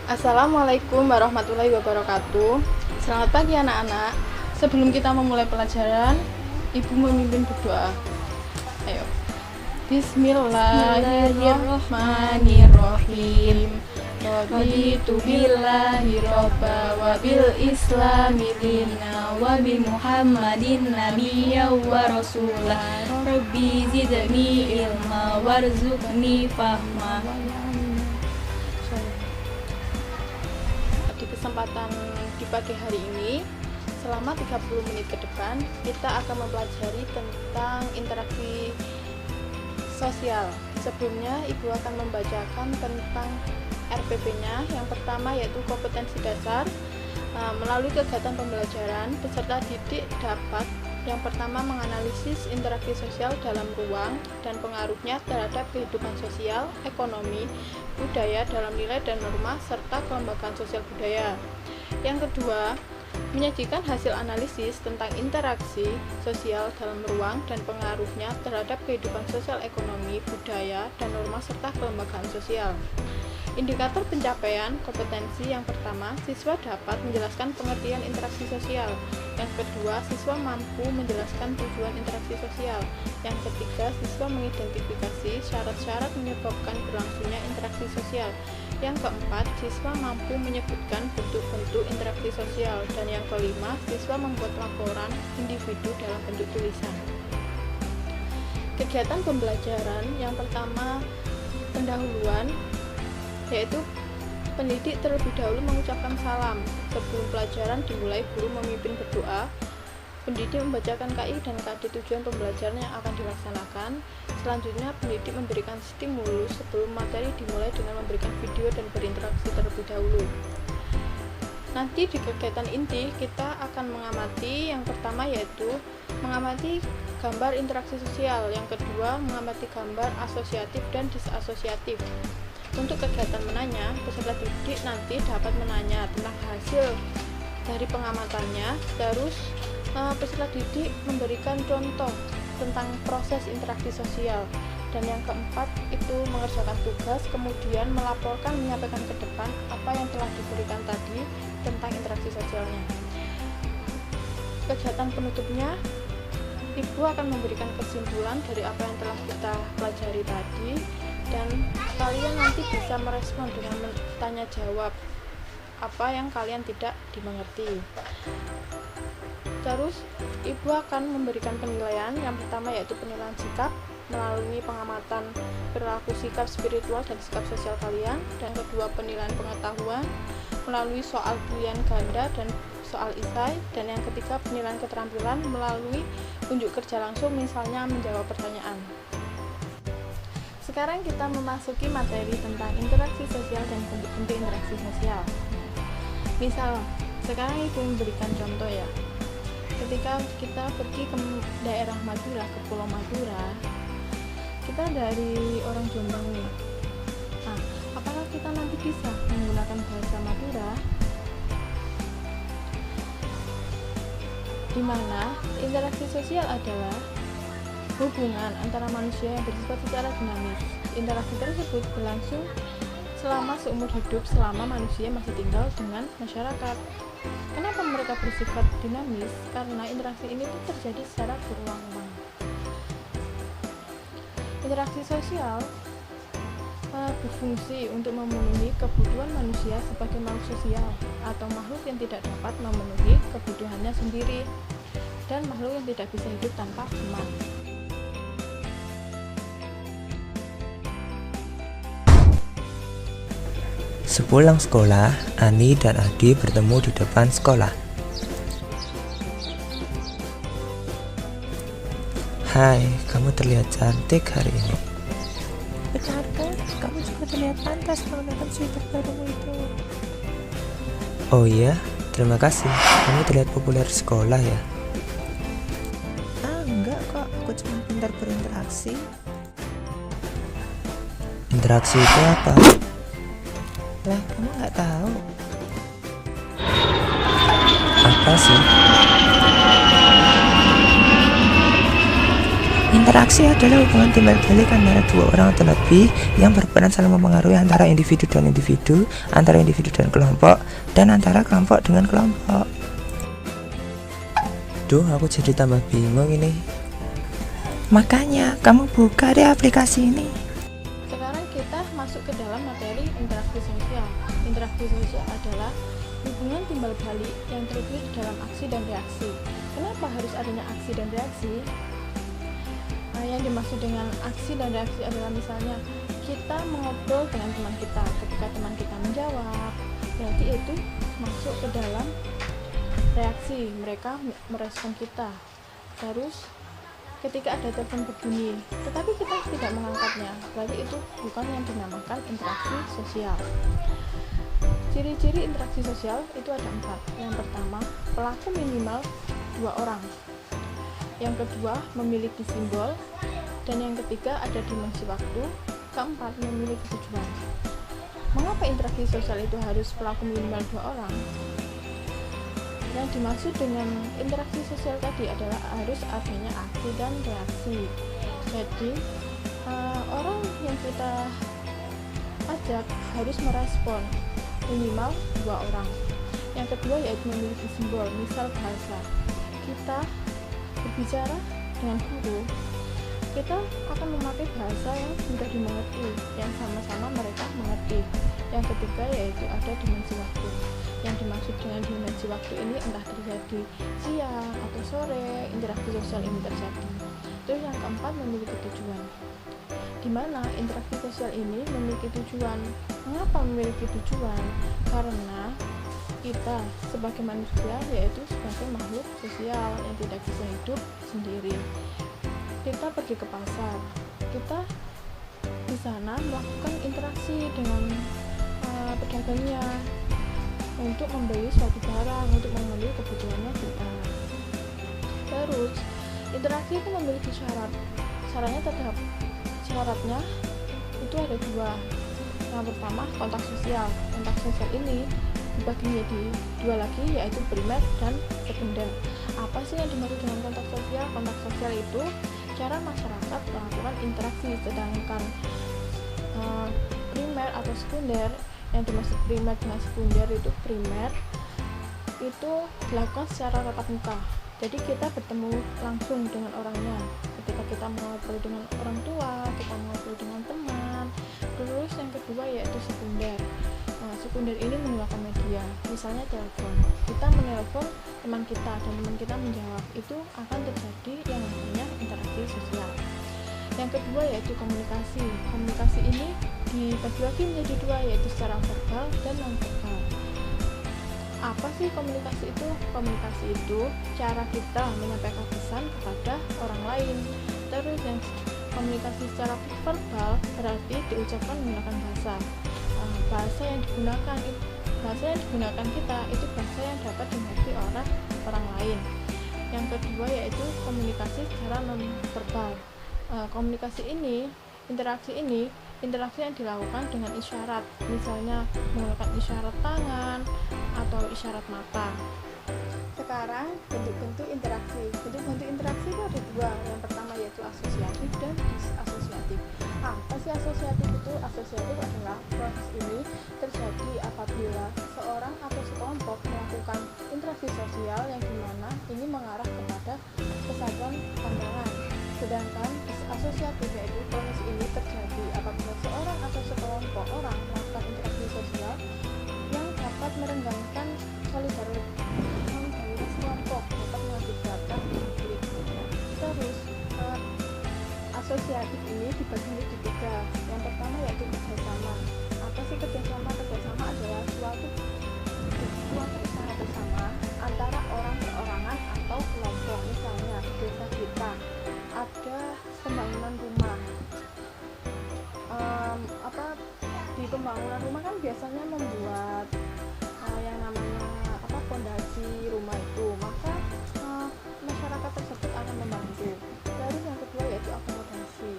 Assalamualaikum warahmatullahi wabarakatuh. Selamat pagi anak-anak. Sebelum kita memulai pelajaran, Ibu memimpin berdoa. Ayo. Bismillahirrahmanirrahim. Raditu billahi robba wa bil islami dina wa bi muhammadin nabiyya wa rasulah. Rabbi zidni ilma warzuqni fahma. Di kesempatan di pagi hari ini, selama 30 menit ke depan, kita akan mempelajari tentang interaksi sosial. Sebelumnya, Ibu akan membacakan tentang RPP-nya. Yang pertama yaitu kompetensi dasar. Melalui kegiatan pembelajaran, peserta didik dapat yang pertama menganalisis interaksi sosial dalam ruang dan pengaruhnya terhadap kehidupan sosial, ekonomi, budaya dalam nilai dan norma, serta kelembagaan sosial budaya. Yang kedua, menyajikan hasil analisis tentang interaksi sosial dalam ruang dan pengaruhnya terhadap kehidupan sosial, ekonomi, budaya, dan norma, serta kelembagaan sosial. Indikator pencapaian kompetensi yang pertama, siswa dapat menjelaskan pengertian interaksi sosial. Yang kedua, siswa mampu menjelaskan tujuan interaksi sosial. Yang ketiga, siswa mengidentifikasi syarat-syarat menyebabkan berlangsungnya interaksi sosial. Yang keempat, siswa mampu menyebutkan bentuk-bentuk interaksi sosial. Dan yang kelima, siswa membuat laporan individu dalam bentuk tulisan. Kegiatan pembelajaran yang pertama, pendahuluan, yaitu pendidik terlebih dahulu mengucapkan salam. Sebelum pelajaran dimulai, guru memimpin berdoa. Pendidik membacakan KI dan KD tujuan pembelajaran yang akan dilaksanakan. Selanjutnya, pendidik memberikan stimulus sebelum materi dimulai dengan memberikan video dan berinteraksi terlebih dahulu. Nanti di kegiatan inti kita akan mengamati yang pertama yaitu mengamati gambar interaksi sosial. Yang kedua, mengamati gambar asosiatif dan disasosiatif. Untuk kegiatan menanya, peserta didik nanti dapat menanya tentang hasil dari pengamatannya. Terus peserta didik memberikan contoh tentang proses interaksi sosial. Dan yang keempat itu mengerjakan tugas, kemudian melaporkan, menyampaikan ke depan apa yang telah diberikan tadi tentang interaksi sosialnya. Kegiatan penutupnya, Ibu akan memberikan kesimpulan dari apa yang telah kita pelajari tadi, dan kalian nanti bisa merespon dengan bertanya jawab apa yang kalian tidak dimengerti. Terus Ibu akan memberikan penilaian. Yang pertama yaitu penilaian sikap melalui pengamatan perilaku, sikap spiritual dan sikap sosial kalian. Dan kedua, penilaian pengetahuan melalui soal pilihan ganda dan soal esai. Dan yang ketiga, penilaian keterampilan melalui unjuk kerja langsung, misalnya menjawab pertanyaan. Sekarang kita memasuki materi tentang interaksi sosial dan bentuk-bentuk interaksi sosial. Misal, sekarang Ibu memberikan contoh ya. Ketika kita pergi ke daerah Madura, ke Pulau Madura, kita dari orang Jombang nih. Nah, apakah kita nanti bisa menggunakan bahasa Madura? Di mana interaksi sosial adalah hubungan antara manusia yang bersifat secara dinamis. Interaksi tersebut berlangsung selama seumur hidup, selama manusia masih tinggal dengan masyarakat. Kenapa mereka bersifat dinamis? Karena interaksi ini tuh terjadi secara berulang-ulang. Interaksi sosial berfungsi untuk memenuhi kebutuhan manusia sebagai makhluk sosial atau makhluk yang tidak dapat memenuhi kebutuhannya sendiri, dan makhluk yang tidak bisa hidup tanpa teman. Sepulang sekolah, Ani dan Adi bertemu di depan sekolah. Hai, kamu terlihat cantik hari ini. Benar kan? Kamu juga terlihat pantas menggunakan sweater barumu itu. Oh iya, terima kasih. Kamu terlihat populer di sekolah ya. Enggak kok, aku cuma pintar berinteraksi. Interaksi itu apa? Lah, kamu nggak tahu? Apa sih? Interaksi adalah hubungan timbal balik antara dua orang atau lebih yang berperan saling mempengaruhi antara individu dan individu, antara individu dan kelompok, dan antara kelompok dengan kelompok. Duh, aku jadi tambah bingung ini. Makanya kamu buka deh aplikasi ini. Sekarang kita masuk ke dalam materi interaksi sosial. Interaksi sosial adalah hubungan timbal balik yang terwujud dalam aksi dan reaksi. Kenapa harus adanya aksi dan reaksi? Yang dimaksud dengan aksi dan reaksi adalah misalnya kita mengobrol dengan teman kita, ketika teman kita menjawab, berarti itu masuk ke dalam reaksi, mereka merespon kita. Terus ketika ada telepon berbunyi tetapi kita tidak mengangkatnya, berarti itu bukan yang dinamakan interaksi sosial. Ciri-ciri interaksi sosial itu ada 4. Yang pertama, pelaku minimal 2 orang. Yang kedua, memiliki simbol. Dan yang ketiga, ada dimensi waktu. Keempat, memiliki tujuan. Mengapa interaksi sosial itu harus pelaku minimal 2 orang? Yang dimaksud dengan interaksi sosial tadi adalah harus adanya aksi dan reaksi. Jadi, orang yang kita ajak harus merespon minimal 2 orang. Yang kedua yaitu memiliki simbol, misal bahasa. Kita berbicara dengan guru, kita akan memakai bahasa yang mudah dimengerti, yang sama-sama mereka mengerti. Yang ketiga yaitu ada dimensi waktu. Yang dimaksud dengan dimensi waktu ini entah terjadi siang atau sore, interaksi sosial ini terjadi. Terus yang keempat, memiliki tujuan. Di mana interaksi sosial ini memiliki tujuan. Mengapa memiliki tujuan? Karena kita sebagai manusia yaitu sebagai makhluk sosial yang tidak bisa hidup sendiri. Kita pergi ke pasar, kita di sana melakukan interaksi dengan pedagangnya untuk membeli suatu barang, untuk memenuhi kebutuhannya kita. Terus interaksi itu memiliki syarat. Syaratnya itu ada 2. Yang pertama, kontak sosial. Kontak sosial ini dibagi menjadi 2 lagi, yaitu primer dan sekunder. Apa sih yang dimaksud dengan kontak sosial? Kontak sosial itu cara masyarakat melakukan interaksi, sedangkan primer atau sekunder, yang dimaksud primer dengan sekunder itu primer itu dilakukan secara tatap muka. Jadi kita bertemu langsung dengan orangnya. Ketika kita mengobrol dengan orang tua, kita mengobrol dengan teman. Terus yang kedua yaitu sekunder. Sekunder ini menggunakan media, misalnya telepon. Kita menelpon teman kita dan teman kita menjawab, itu akan terjadi yang namanya interaksi sosial. Yang kedua yaitu komunikasi. Komunikasi ini dibagi lagi menjadi 2, yaitu secara verbal dan non verbal. Apa sih komunikasi itu? Komunikasi itu cara kita menyampaikan pesan kepada orang lain. Terus yang komunikasi secara verbal berarti diucapkan menggunakan bahasa. Bahasa yang digunakan kita itu bahasa yang dapat dimengerti oleh orang lain. Yang kedua yaitu komunikasi secara non verbal. Interaksi yang dilakukan dengan isyarat, misalnya menggunakan isyarat tangan atau isyarat mata. Sekarang bentuk-bentuk interaksi. Bentuk-bentuk interaksi itu ada 2. Yang pertama yaitu asosiatif dan disasosiatif. Apa sih asosiatif itu? Asosiatif adalah proses ini terjadi apabila seorang atau sekelompok melakukan interaksi sosial yang dimana ini mengarah kepada kesatuan pandangan. Sedangkan disasosiatif yaitu proses ini terjadi apabila seorang atau sekelompok orang melakukan interaksi sosial yang dapat merenggangkan solidaritas kelompok, dapat mengakibatkan konflik. Terus asosiatif ini dibagi menjadi 3. Yang pertama yaitu kerjasama. Apa sih kerjasama? Kerjasama adalah suatu usaha bersama antara orang perorangan atau kelompok. Misalnya desa kita ada pembangunan rumah. Di pembangunan rumah kan biasanya membuat yang namanya fondasi rumah itu, maka masyarakat tersebut akan membantu. Lalu yang kedua yaitu akomodasi.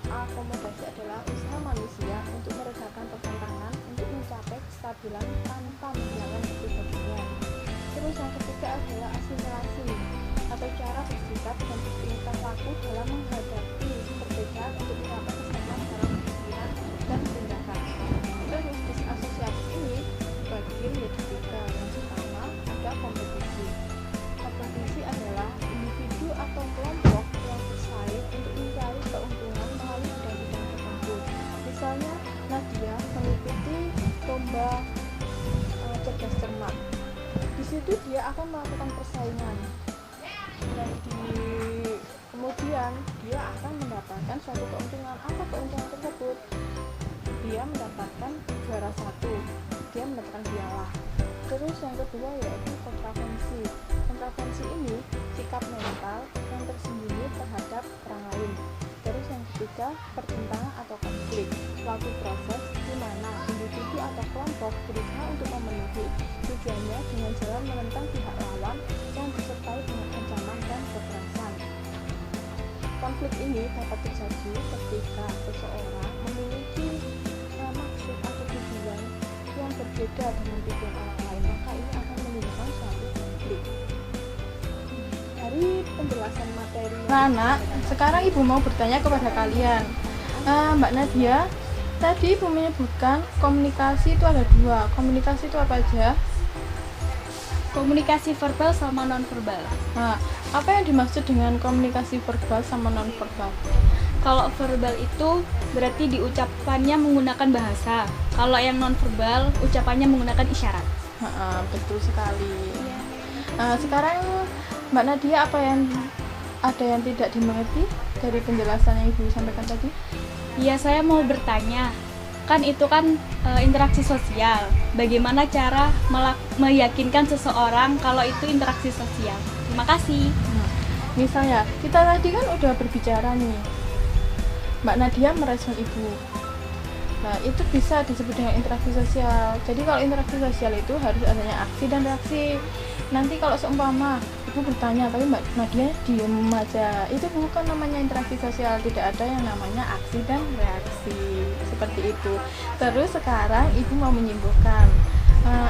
Akomodasi adalah usaha manusia untuk meredakan pertentangan untuk mencapai kestabilan tanpa menghilangkan kepribadian. Terus yang ketiga adalah asimilasi. atau cara bersikap dan tingkah laku dalam menghadapi perbedaan untuk mencapai kesamaan dalam pikiran dan tindakan. Terus disasosiasi ini dibagi menjadi tiga. Yang pertama ada kompetisi. Kompetisi adalah individu atau kelompok yang bersaing untuk mencari keuntungan melalui bidang-bidang tertentu. Misalnya Nadia mengikuti lomba cerdas cermat. Di situ dia akan melakukan persaingan. Dan kemudian dia akan mendapatkan suatu keuntungan. Apa keuntungan tersebut? Dia mendapatkan juara satu, dia mendapatkan piala. Terus yang kedua yaitu kontravensi. Kontravensi ini sikap mental yang tersembunyi terhadap orang lain. Terus yang ketiga pertentangan atau konflik, suatu proses di mana individu atau kelompok berusaha untuk memenuhi tujuannya dengan jalan menentang pihak lawan yang disertai dengan ancaman dan kekerasan. Konflik ini dapat terjadi ketika seseorang memiliki maksud atau tujuan yang berbeda dengan tujuan orang lain, maka ini akan menimbulkan suatu konflik. Dari penjelasan materi anak, sekarang ibu mau bertanya kepada kalian. Mbak Nadia, tadi ibu menyebutkan komunikasi itu ada dua. Komunikasi itu apa aja? Komunikasi verbal sama non-verbal. Nah, apa yang dimaksud dengan komunikasi verbal sama non-verbal? Kalau verbal itu berarti diucapkannya menggunakan bahasa. Kalau yang non-verbal, ucapannya menggunakan isyarat. Betul sekali. Sekarang Mbak Nadia, apa yang ada yang tidak dimengerti dari penjelasan yang ibu sampaikan tadi? Ya, saya mau bertanya. Kan itu kan interaksi sosial. Bagaimana cara meyakinkan seseorang kalau itu interaksi sosial? Terima kasih. Misalnya, kita tadi kan udah berbicara nih. Mbak Nadia merespon ibu. Nah, itu bisa disebut dengan interaksi sosial. Jadi kalau interaksi sosial itu harus adanya aksi dan reaksi. Nanti kalau seumpama ibu bertanya tapi Mbak Nadia diem aja, itu bukan namanya interaksi sosial. Tidak ada yang namanya aksi dan reaksi seperti itu. Terus sekarang ibu mau menyimpulkan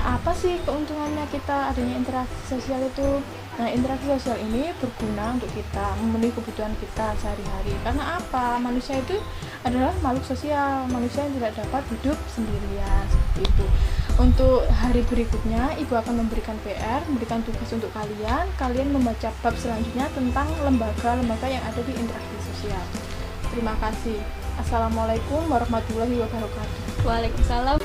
apa sih keuntungannya kita adanya interaksi sosial itu? Nah, interaksi sosial ini berguna untuk kita memenuhi kebutuhan kita sehari-hari. Karena apa? Manusia itu adalah makhluk sosial. Manusia yang tidak dapat hidup sendirian seperti itu. Untuk hari berikutnya, ibu akan memberikan PR, memberikan tugas untuk kalian. Kalian membaca bab selanjutnya tentang lembaga-lembaga yang ada di interaksi sosial. Terima kasih. Assalamualaikum warahmatullahi wabarakatuh. Waalaikumsalam.